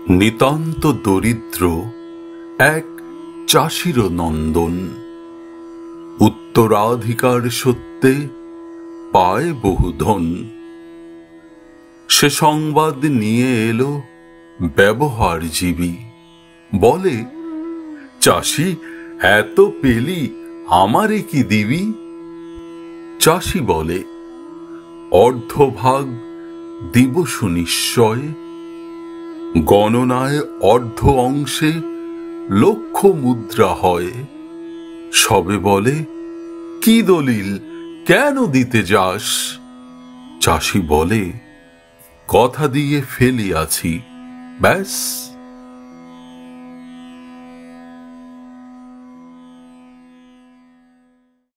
নিতান্ত দরিদ্র এক চাষির নন্দন উত্তরাধিকার সূত্রে পায় বহুধন। সে সংবাদ নিয়ে এলো ব্যবহারজীবী, বলে চাষি এত পেলি আমারে কি দিবি? চাষি বলে অর্ধভাগ দিব সুনিশ্চয়, গণনায় অর্ধ অংশে লক্ষ মুদ্রা হয়। সবে বলে কি দলিল, কেন দিতে যাস? চাষি বলে কথা দিয়ে ফেলিয়াছি, ব্যাস।